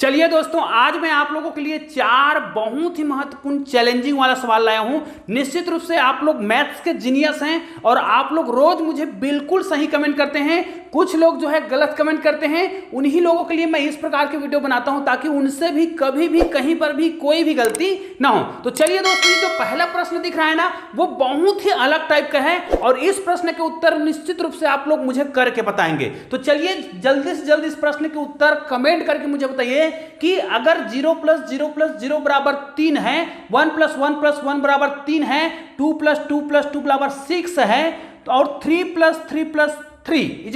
चलिए दोस्तों, आज मैं आप लोगों के लिए 4 बहुत ही महत्वपूर्ण चैलेंजिंग वाला सवाल लाया हूं। निश्चित रूप से आप लोग मैथ्स के जीनियस हैं और आप लोग रोज मुझे बिल्कुल सही कमेंट करते हैं। कुछ लोग जो है गलत कमेंट करते हैं। उन्हीं लोगों के लिए मैं इस प्रकार की वीडियो बनाता हूं ताकि उनसे भी कभी भी कहीं पर भी कोई भी गलती ना हो। तो चलिए दोस्तों, जो पहला प्रश्न दिख रहा है ना, वो बहुत ही अलग टाइप का है और इस प्रश्न के उत्तर निश्चित रूप से आप लोग मुझे करके बताएंगे। तो चलिए जल्दी से जल्दी इस प्रश्न के उत्तर कमेंट करके मुझे बताइए कि अगर 0 + 0 + 0 बराबर 3 है, 1 + 1 + 1 बराबर 3 है, 2 + 2 + 2 बराबर 6 है और 3 + 3 + 3 =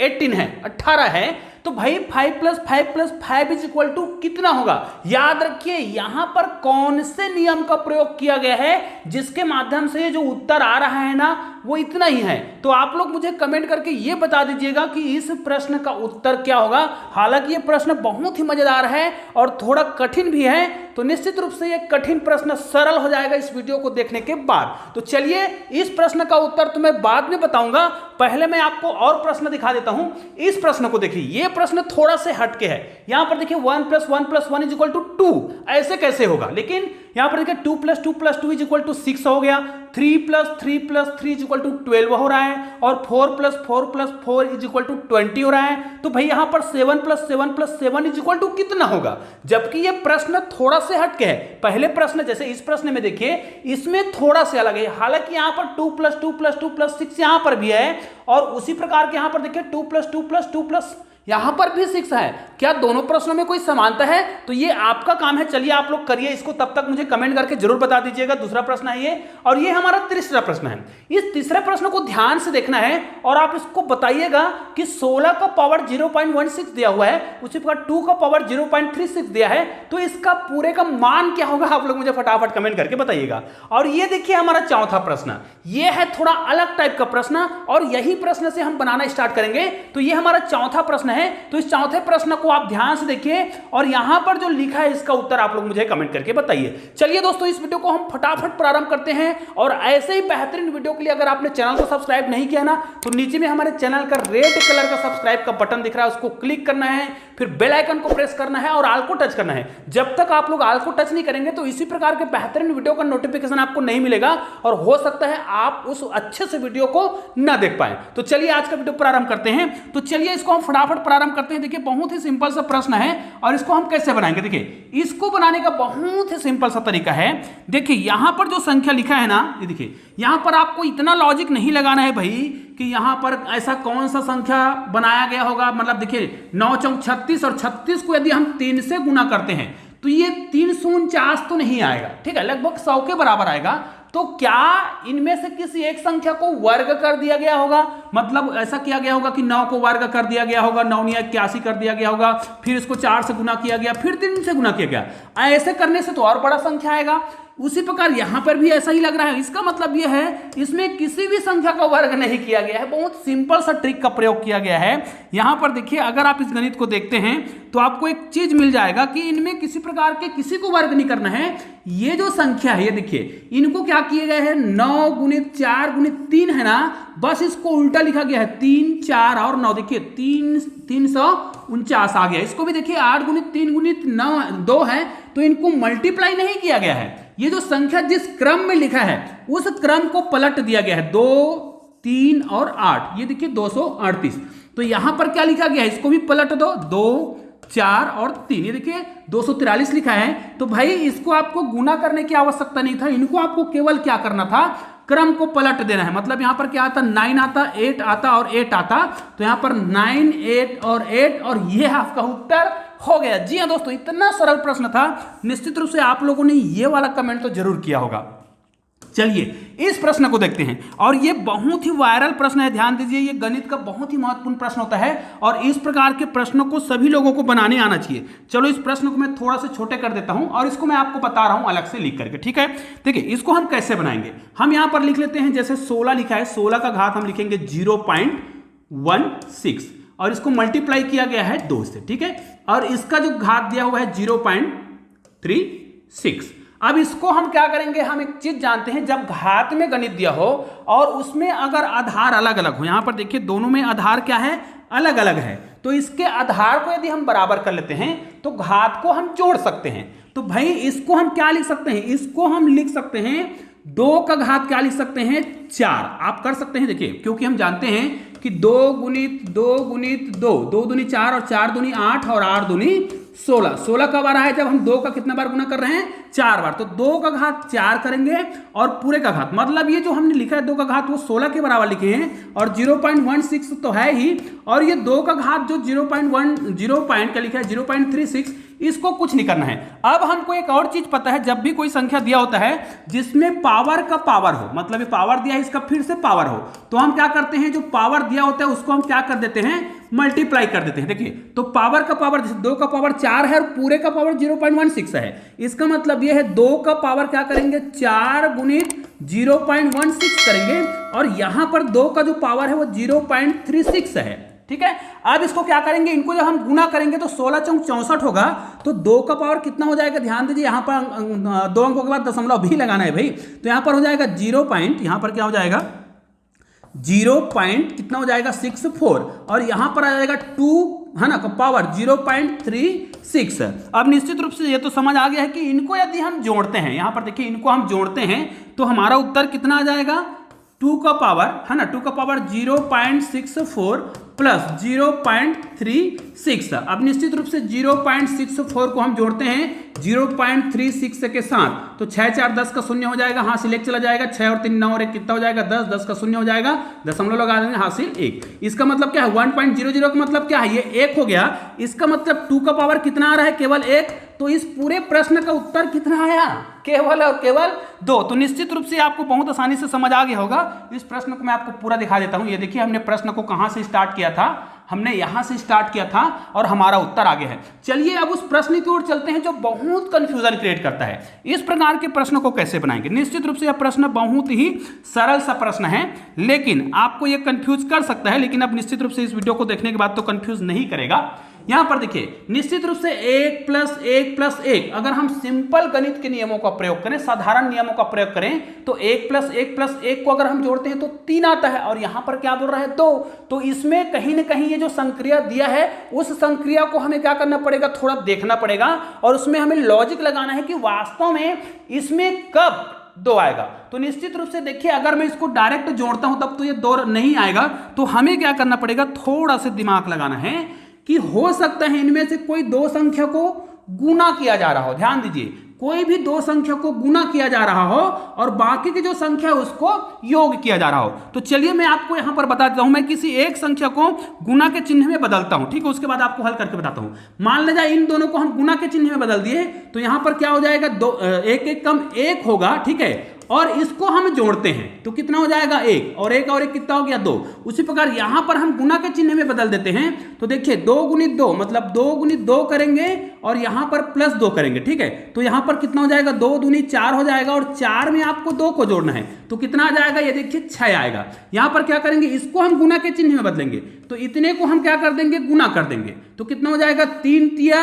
18 है, 18 है, तो भाई 5 + 5 + 5 = कितना होगा? याद रखिए यहां पर कौन से नियम का प्रयोग किया गया है जिसके माध्यम से जो उत्तर आ रहा है ना वो इतना ही है। तो आप लोग मुझे कमेंट करके ये बता दीजिएगा कि इस प्रश्न का उत्तर क्या होगा। हालांकि ये प्रश्न बहुत ही मजेदार है और थोड़ा कठिन भी है, तो निश्चित रूप से ये कठिन प्रश्न सरल हो जाएगा इस वीडियो को देखने के बाद। तो चलिए इस प्रश्न का उत्तर तो मैं बाद में बताऊंगा, पहले मैं आपको और प्रश्न दिखा देता हूं। इस प्रश्न को देखिए, ये प्रश्न थोड़ा से हटके है। यहां पर देखिए 1 + 1 + 1 = 2, ऐसे कैसे होगा? लेकिन यहां पर देखिए 2 + 2 + 2 = 6 हो गया, 3 + 3 + 3 = 12 हो रहा है और 4 + 4 + 4 = 20 हो रहा है। तो भाई यहां पर 7 + 7 + 7 = कितना होगा? जबकि यह प्रश्न थोड़ा से हटके है। पहले प्रश्न जैसे इस प्रश्न में देखिए, इसमें थोड़ा से अलग है। हालांकि यहां पर 2 + 2 + 2 + 6 यहां पर भी है और उसी प्रकार के यहां पर देखिए 2 + 2 + 2 यहां पर भी 6 है। क्या दोनों प्रश्नों में कोई समानता है? तो ये आपका काम है। चलिए आप लोग करिए इसको, तब तक मुझे कमेंट करके जरूर बता दीजिएगा। दूसरा प्रश्न है ये, और ये हमारा तीसरा प्रश्न है। इस तीसरे प्रश्न को ध्यान से देखना है और आप इसको बताइएगा कि 16 का पावर 0.16 दिया हुआ है, उसी प्रकार 2 का पावर 0.36 दिया है, तो इसका पूरे का मान क्या होगा? आप लोग मुझे फटाफट कमेंट करके बताइएगा। और ये देखिए हमारा चौथा प्रश्न, ये है थोड़ा अलग टाइप का प्रश्न और यही प्रश्न से हम बनाना स्टार्ट करेंगे। तो ये हमारा चौथा प्रश्न है। तो इस चौथे प्रश्न को आप ध्यान से देखिए और यहां पर जो लिखा है इसका उत्तर आप लोग मुझे कमेंट करके बताइए। चलिए दोस्तों, इस वीडियो को हम फटाफट प्रारंभ करते हैं और ऐसे ही बेहतरीन वीडियो के लिए अगर आपने चैनल को सब्सक्राइब नहीं किया ना, तो नीचे में हमारे चैनल का रेड कलर का सब्सक्राइब का बटन दिख रहा है, उसको क्लिक करना है, फिर बेल आइकन को प्रेस करना है और ऑल को टच करना है। जब तक आप लोग ऑल को टच नहीं करेंगे तो इसी प्रकार के बेहतरीन वीडियो का नोटिफिकेशन आपको नहीं मिलेगा और हो सकता है आप उस अच्छे से वीडियो को ना देख पाए। तो चलिए आज का वीडियो प्रारंभ करते हैं। तो चलिए इसको हम फटाफट प्रारंभ करते हैं। देखिए बहुत ही सिंपल सा प्रश्न है और इसको हम कैसे बनाएंगे? देखिए इसको बनाने का बहुत ही सिंपल सा तरीका है। देखिए यहां पर जो संख्या लिखा है ना, ये देखिए यहां पर आपको इतना लॉजिक नहीं लगाना है भाई कि यहां पर ऐसा कौन सा संख्या बनाया गया होगा। मतलब देखिए 9 × 4 = 36 और 36 को यदि हम 3 से गुना करते हैं तो ये 349 तो नहीं आएगा, ठीक है, लगभग 100 के बराबर आएगा। तो क्या इनमें से किसी एक संख्या को वर्ग कर दिया गया होगा? मतलब ऐसा किया गया होगा कि 9 को वर्ग कर दिया गया होगा, 9 × 9 = 81 कर दिया गया होगा, फिर इसको 4 से गुना किया गया, फिर 3 से गुना किया गया। ऐसे करने से तो और बड़ा संख्या आएगा। उसी प्रकार यहां पर भी ऐसा ही लग रहा है। इसका मतलब यह है इसमें किसी भी संख्या का वर्ग नहीं किया गया है, बहुत सिंपल सा ट्रिक का प्रयोग किया गया है। यहां पर देखिए अगर आप इस गणित को देखते हैं तो आपको एक चीज मिल जाएगा कि इनमें किसी प्रकार के किसी को वर्ग नहीं करना है। ये जो संख्या है, ये देखिए इनको क्या किए गए हैं, 9 × 4 × 3 है ना, बस इसको उल्टा लिखा गया है। 3, 4 और 9, देखिए 349 आ गया। इसको भी देखिए 8 × 3 × 9 2 है, तो इनको मल्टीप्लाई नहीं किया गया है। ये जो संख्या जिस क्रम में लिखा है उस क्रम को पलट दिया गया है। 2, 3 और 8, ये देखिए 238। तो यहां पर क्या लिखा गया है, इसको भी पलट दो, 2, 4 और 3, ये देखिए 243 लिखा है। तो भाई इसको आपको गुना करने की आवश्यकता नहीं था, इनको आपको केवल क्या करना था, क्रम को पलट देना है। मतलब यहां पर क्या आता, 9 आता, 8 आता और 8 आता, तो यहां पर 9, 8 और 8 और ये आपका उत्तर हो गया। जी हां दोस्तों, इतना सरल प्रश्न था। निश्चित रूप से आप लोगों ने ये वाला कमेंट तो जरूर किया होगा। चलिए इस प्रश्न को देखते हैं और ये बहुत ही वायरल प्रश्न है। ध्यान दीजिए, ये गणित का बहुत ही महत्वपूर्ण प्रश्न होता है और इस प्रकार के प्रश्नों को सभी लोगों को बनाने आना चाहिए। चलो इस प्रश्न को मैं थोड़ा सा छोटे कर देता हूं और इसको मैं आपको बता रहा हूं अलग से लिख करके, ठीक है। देखिए इसको हम कैसे बनाएंगे, हम यहां पर लिख लेते हैं, जैसे 16 लिखा है, 16 का घात हम लिखेंगे 0.16 और इसको मल्टीप्लाई किया गया है 2 से, ठीक है, और इसका जो घात दिया हुआ है 0.36। अब इसको हम क्या करेंगे, हम एक चीज जानते हैं, जब घात में गणित दिया हो और उसमें अगर आधार अलग अलग हो, यहां पर देखिए दोनों में आधार क्या है, अलग अलग है, तो इसके आधार को यदि हम बराबर कर लेते हैं तो घात को हम जोड़ सकते हैं। तो भाई इसको हम क्या लिख सकते हैं, इसको हम लिख सकते हैं 2 का घात क्या लिख सकते हैं 4। आप कर सकते हैं, देखिए क्योंकि हम जानते हैं कि 2 गुणित 2 गुणित 2, 2 दूनी 4 और 4 दूनी 8 और 8 दूनी 16। 16 कब आ रहा है, जब हम 2 का कितना बार गुना कर रहे हैं 4 बार। तो 2 का घात 4 करेंगे और पूरे का घात, मतलब ये जो हमने लिखा है 2 का घात वो 16 के बराबर लिखे हैं और 0.16 तो है ही, और ये 2 का घात जो 0.1 का लिखा है 0.36, इसको कुछ नहीं करना है। अब हमको एक और चीज पता है, जब भी कोई संख्या दिया होता है जिसमें पावर का पावर हो, मतलब ये पावर दिया है इसका फिर से पावर हो, तो हम क्या करते हैं, जो पावर दिया होता है उसको हम क्या कर देते हैं, मल्टीप्लाई कर देते हैं। देखिए तो पावर का पावर, जैसे 2 का पावर 4 है और पूरे का पावर 0.16 है, इसका मतलब ये है 2 का पावर क्या करेंगे 4 गुणित 0.16 करेंगे, और यहां पर 2 का जो पावर है वो 0.36 है। ठीक है, अब इसको क्या करेंगे, इनको जब हम गुना करेंगे तो 16 चौक 64 होगा, तो 2 का पावर कितना हो जाएगा, ध्यान दीजिए यहां पर 2 अंकों के बाद दशमलव भी लगाना है भाई, तो यहां पर हो जाएगा 0. यहां पर क्या हो जाएगा 0. कितना हो जाएगा 64, और यहां पर आ जाएगा 2 है ना का पावर 0.36। अब निश्चित रूप से ये तो समझ आ गया है कि इनको यदि हम जोड़ते हैं, यहां पर देखिए इनको हम जोड़ते हैं तो हमारा उत्तर कितना आ जाएगा 2 का पावर है ना 2 का पावर 0.64 प्लस 0.36। अब निश्चित रूप से 0.64 को हम जोड़ते हैं 0.36 के साथ, तो 6 4 10 का शून्य हो जाएगा, हासिल 1 चला जाएगा, 6 और 3 9 और 1 कितना हो जाएगा 10, 10 का शून्य हो जाएगा, दशमलव लगा देंगे, हासिल 1। इसका मतलब क्या है 1.00 का मतलब क्या है, ये 1 हो गया, इसका मतलब 2 का पावर कितना आ रहा है केवल 1, तो इस पूरे प्रश्न का उत्तर कितना आया, केवल और केवल 2। तो निश्चित रूप से आपको बहुत आसानी से समझ आ गया होगा। इस प्रश्न को मैं आपको पूरा दिखा देता हूं। ये देखिए हमने प्रश्न को कहां से स्टार्ट किया था, हमने यहां से स्टार्ट किया था और हमारा उत्तर आगे है। चलिए अब उस प्रश्न की ओर चलते हैं जो बहुत कंफ्यूजन क्रिएट करता है। इस प्रकार के प्रश्न को कैसे बनाएंगे, निश्चित रूप से यह प्रश्न बहुत ही सरल सा प्रश्न है, लेकिन आपको यह कंफ्यूज कर सकता है, लेकिन अब निश्चित रूप से इस वीडियो को देखने के बाद तो कंफ्यूज नहीं करेगा। यहां पर देखिए निश्चित रूप से 1 + 1 + 1, अगर हम सिंपल गणित के नियमों का प्रयोग करें, साधारण नियमों का प्रयोग करें, तो 1 + 1 + 1 को अगर हम जोड़ते हैं तो 3 आता है, और यहां पर क्या बोल रहा है 2। तो इसमें कहीं ना कहीं ये जो संक्रिया दिया है उस संक्रिया को हमें क्या करना पड़ेगा, थोड़ा देखना पड़ेगा, और उसमें हमें लॉजिक लगाना है कि वास्तव में इसमें कब 2 आएगा। तो निश्चित रूप से देखिए अगर मैं इसको डायरेक्ट जोड़ता हूं तब तो ये 2 नहीं आएगा, तो हमें क्या करना पड़ेगा, थोड़ा सा दिमाग लगाना है कि हो सकता है इनमें से कोई 2 संख्या को गुना किया जा रहा हो। ध्यान दीजिए, कोई भी 2 संख्या को गुना किया जा रहा हो और बाकी की जो संख्या है उसको योग किया जा रहा हो। तो चलिए मैं आपको यहां पर बता देता हूं, मैं किसी एक संख्या को गुना के चिन्ह में बदलता हूं, ठीक है, उसके बाद आपको हल करके बताता हूं। मान लीजिए इन दोनों को हम गुना के चिन्ह में बदल दिए, तो यहां पर क्या हो जाएगा 1 1 कम 1 होगा, ठीक है, और इसको हम जोड़ते हैं तो कितना हो जाएगा 1, और 1 और 1 कितना हो गया 2। उसी प्रकार यहां पर हम गुना के चिन्ह में बदल देते हैं, तो देखिए 2 × 2 मतलब 2 × 2 करेंगे और यहां पर +2 करेंगे, ठीक है, तो यहां पर कितना हो जाएगा 2 दूनी 4 हो जाएगा, और 4 में आपको 2 को जोड़ना है, तो कितना आ जाएगा, ये देखिए 6 आएगा। यहां पर क्या करेंगे, इसको हम गुना के चिन्ह में बदलेंगे, तो इतने को हम क्या कर देंगे, गुना कर देंगे, तो कितना हो जाएगा 3 तिया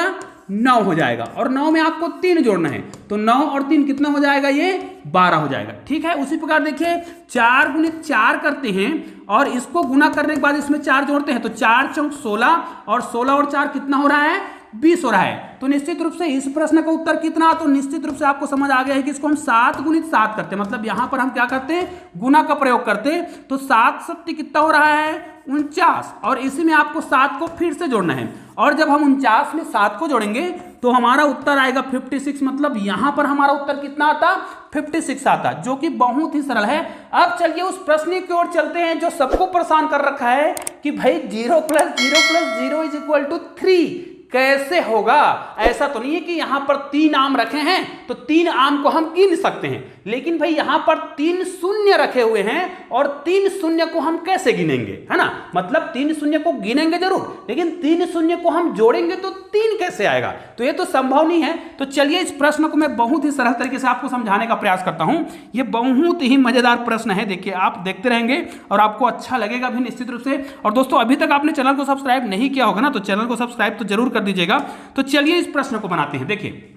9 हो जाएगा, और 9 में आपको 3 जोड़ना है, तो 9 और 3 कितना हो जाएगा, ये 12 हो जाएगा, ठीक है। उसी प्रकार देखिए 4 × 4 करते हैं और इसको गुना करने के बाद इसमें 4 जोड़ते हैं, तो 4 चौक 16, और 16 और 4 कितना हो रहा है 20 हो रहा है। तो निश्चित रूप से इस प्रश्न का उत्तर कितना, तो निश्चित रूप से आपको समझ आ गया है कि इसको हम 7 × 7 करते हैं, मतलब यहां पर हम क्या करते हैं, गुना का प्रयोग करते हैं, तो 7 7 कितना हो रहा है 49, और इसी में आपको 7 को फिर से जोड़ना है, और जब हम 49 में 7 को जोड़ेंगे तो हमारा उत्तर आएगा 56, मतलब यहां पर हमारा उत्तर कितना आता 56 आता, जो कि बहुत ही सरल है। अब चलिए उस प्रश्न की ओर चलते हैं जो सबको परेशान कर रखा है कि भाई 0 + 0 + 0 = 3 कैसे होगा। ऐसा तो नहीं है कि यहां पर 3 आम रखे हैं तो 3 आम को हम गिन सकते हैं, लेकिन भाई यहां पर 3 शून्य रखे हुए हैं और 3 शून्य को हम कैसे गिनेंगे, है ना, मतलब 3 शून्य को गिनेंगे जरूर, लेकिन 3 शून्य को हम जोड़ेंगे तो 3 कैसे आएगा, तो ये तो संभव नहीं है। तो चलिए इस प्रश्न को मैं बहुत ही सरल तरीके से आपको समझाने का प्रयास करता हूं। ये बहुत ही मजेदार प्रश्न है, देखिए आप देखते रहेंगे और आपको अच्छा लगेगा भी निश्चित रूप से। और दोस्तों अभी तक आपने चैनल को सब्सक्राइब नहीं किया होगा ना, तो चैनल को सब्सक्राइब तो जरूर कर दीजिएगा। तो चलिए इस प्रश्न को बनाते हैं। देखिए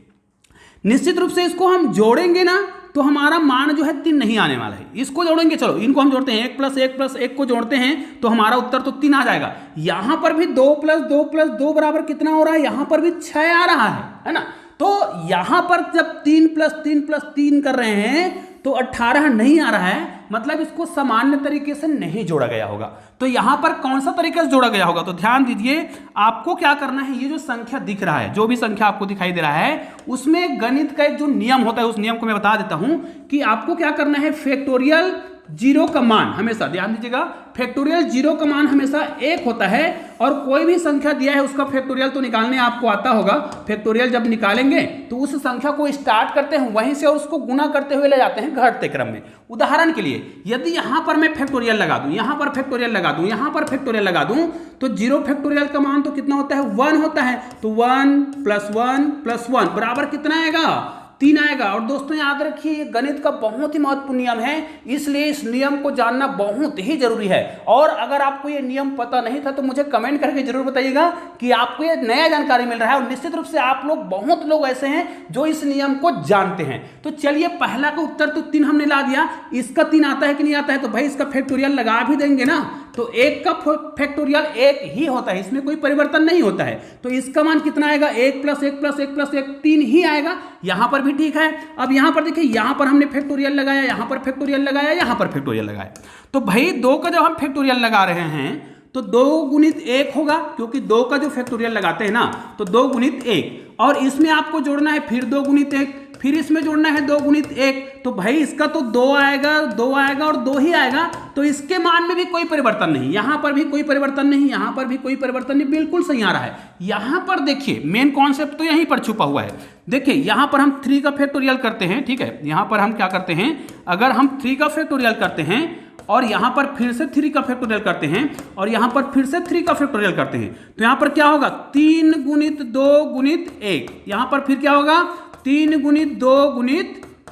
निश्चित रूप से इसको हम जोड़ेंगे ना तो हमारा मान जो है 3 नहीं आने वाला है। इसको जोड़ेंगे, चलो इनको हम जोड़ते हैं, 1 + 1 + 1 को जोड़ते हैं तो हमारा उत्तर तो 3 आ जाएगा। यहां पर भी 2 + 2 + 2 बराबर कितना हो रहा है, यहां पर भी 6 आ रहा है ना। तो यहां पर जब 3 + 3 + 3 कर रहे हैं तो 18 नहीं आ रहा है, मतलब इसको सामान्य तरीके से नहीं जोड़ा गया होगा। तो यहां पर कौन सा तरीके से जोड़ा गया होगा, तो ध्यान दीजिए, आपको क्या करना है, ये जो संख्या दिख रहा है, जो भी संख्या आपको दिखाई दे रहा है, उसमें गणित का एक जो नियम होता है, उस नियम को मैं बता देता हूं कि आपको क्या करना है, फैक्टोरियल 0 का मान हमेशा, ध्यान दीजिएगा, फैक्टोरियल 0 का मान हमेशा 1 होता है। और कोई भी संख्या दिया है उसका फैक्टोरियल तो निकालने आपको आता होगा। फैक्टोरियल जब निकालेंगे तो उस संख्या को स्टार्ट करते हैं वहीं से और उसको गुना करते हुए ले जाते हैं घटते क्रम में। उदाहरण के लिए यदि यहां पर मैं फैक्टोरियल लगा दूं, यहां पर फैक्टोरियल लगा दूं, यहां पर फैक्टोरियल लगा दूं, तो 0 फैक्टोरियल का मान तो कितना होता है, 1 होता है। तो 1 + 1 + 1 बराबर कितना आएगा, 3 आएगा। और दोस्तों याद रखिए, ये गणित का बहुत ही महत्वपूर्ण नियम है, इसलिए इस नियम को जानना बहुत ही जरूरी है। और अगर आपको ये नियम पता नहीं था तो मुझे कमेंट करके जरूर बताइएगा कि आपको ये नया जानकारी मिल रहा है। और निश्चित रूप से आप लोग, बहुत लोग ऐसे हैं जो इस नियम को जानते हैं। तो चलिए, पहला का उत्तर तो 3 हमने ला दिया, इसका 3 आता है कि नहीं आता है, तो भाई इसका फैक्टोरियल लगा भी देंगे ना, तो 1 का फैक्टोरियल 1 ही होता है, इसमें कोई परिवर्तन नहीं होता है। तो इसका मान कितना आएगा, 1 + 1 + 1 + 1 3 ही आएगा। यहां पर भी ठीक है। अब यहां पर देखिए, यहां पर हमने फैक्टोरियल लगाया, यहां पर फैक्टोरियल लगाया, यहां पर फैक्टोरियल लगाया। तो भाई 2 का जब हम फैक्टोरियल लगा रहे हैं तो 2 × 1 होगा, क्योंकि 2 का जो फैक्टोरियल लगाते हैं ना, तो 2 × 1, और इसमें आपको जोड़ना है फिर 2 × 1, फिर इसमें जोड़ना है 2 × 1, तो भाई इसका तो 2 आएगा, 2 आएगा और 2 ही आएगा। तो इसके मान में भी कोई परिवर्तन नहीं, यहां पर भी कोई परिवर्तन नहीं, यहां पर भी कोई परिवर्तन नहीं, बिल्कुल सही आ रहा है। यहां पर देखिए, मेन कॉन्सेप्ट तो यहीं पर छुपा हुआ है। देखिए यहां पर हम 3 का फैक्टोरियल करते हैं, ठीक है, यहां पर हम क्या करते हैं, अगर हम 3 का फैक्टोरियल करते हैं और यहां पर फिर से 3 का फैक्टोरियल करते हैं और यहां पर फिर से 3 का फैक्टोरियल करते हैं, तो यहां पर क्या होगा, 3 × 2 × 1, यहां पर फिर क्या होगा, 3 × 2 ×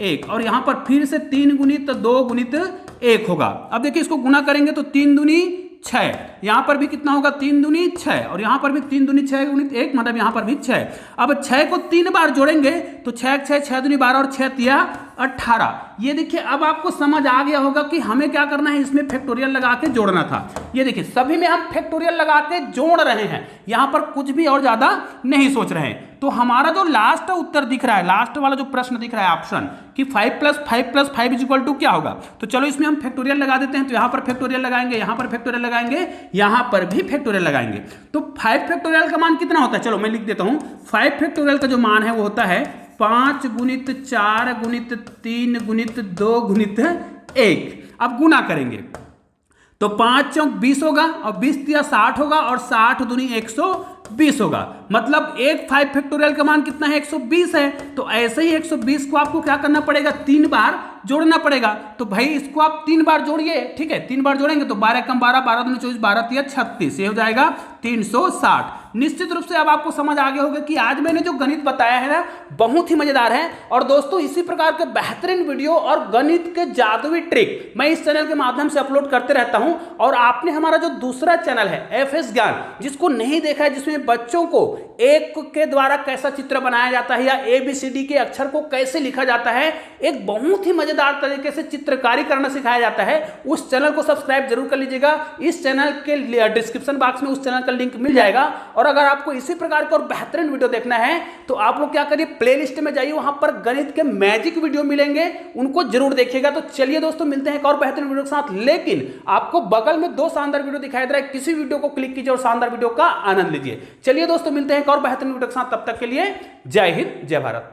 1, और यहां पर फिर से 3 × 2 × 1 होगा। अब देखिए इसको गुना करेंगे तो 3 दूनी 6, यहां पर भी कितना होगा, 3 दूनी 6, और यहां पर भी 3 दूनी 6 × 1, मतलब यहां पर भी 6। अब 6 को 3 बार जोड़ेंगे तो 6 × 6 = 6 दूनी 12 और 6 × 3 = 18। ये देखिए, अब आपको समझ आ गया होगा कि हमें क्या करना है, इसमें फैक्टोरियल लगा के जोड़ना था। ये देखिए, सभी में हम फैक्टोरियल लगा के जोड़ रहे हैं, यहां पर कुछ भी और ज्यादा नहीं सोच रहे हैं। तो हमारा जो लास्ट उत्तर दिख रहा है, लास्ट वाला जो प्रश्न दिख रहा है ऑप्शन, कि 5 + 5 + 5 = क्या होगा, तो चलो इसमें हम फैक्टोरियल लगा देते हैं। तो यहां पर फैक्टोरियल लगाएंगे, यहां पर फैक्टोरियल लगाएंगे, यहां पर भी फैक्टोरियल लगाएंगे। तो 5 फैक्टोरियल का मान कितना होता है, चलो मैं लिख देता हूं। 5 फैक्टोरियल का जो मान है वो होता है 5 × 4 × 3 × 2 × 1। अब गुना करेंगे तो 5 × 4 = 20 होगा, और 20 × 3 = 60 होगा, और 60 दूनी 120 होगा। मतलब 5 फैक्टोरियल का मान कितना है, 120 है। तो ऐसे ही 120 को आपको क्या करना पड़ेगा, 3 बार जोड़ना पड़ेगा। तो भाई इसको आप 3 बार जोड़िए, ठीक है, 3 बार जोड़ेंगे तो 12 × 12 12 दूनी 24 12 × 3 = 36, ये हो जाएगा 360। निश्चित रूप से अब आपको समझ आ गया होगा कि आज मैंने जो गणित बताया है ना, बहुत ही मजेदार है। और दोस्तों, इसी प्रकार के बेहतरीन वीडियो और गणित के जादुई ट्रिक मैं इस चैनल के माध्यम से अपलोड करते रहता हूं। और आपने हमारा जो दूसरा चैनल है FS ज्ञान, जिसको नहीं देखा है, जिसमें बच्चों को 1 के द्वारा कैसा चित्र बनाया जाता है या ABCD के अक्षर को कैसे लिखा जाता है, एक बहुत ही मजेदार तरीके से चित्रकारी करना सिखाया जाता है, उस चैनल को सब्सक्राइब जरूर कर लीजिएगा। इस चैनल के डिस्क्रिप्शन बॉक्स में उस चैनल का लिंक मिल जाएगा। और अगर आपको इसी प्रकार का और बेहतरीन वीडियो देखना है तो आप लोग क्या करिए, प्लेलिस्ट में जाइए, वहां पर गणित के मैजिक वीडियो मिलेंगे, उनको जरूर देखिएगा। तो चलिए दोस्तों, मिलते हैं एक और बेहतरीन वीडियो के साथ। लेकिन आपको बगल में 2 शानदार वीडियो दिखाई दे रहा है, किसी वीडियो को क्लिक कीजिए और शानदार वीडियो का आनंद लीजिए। चलिए दोस्तों, मिलते हैं एक और बेहतरीन वीडियो के साथ, तब तक के लिए जय हिंद, जय भारत।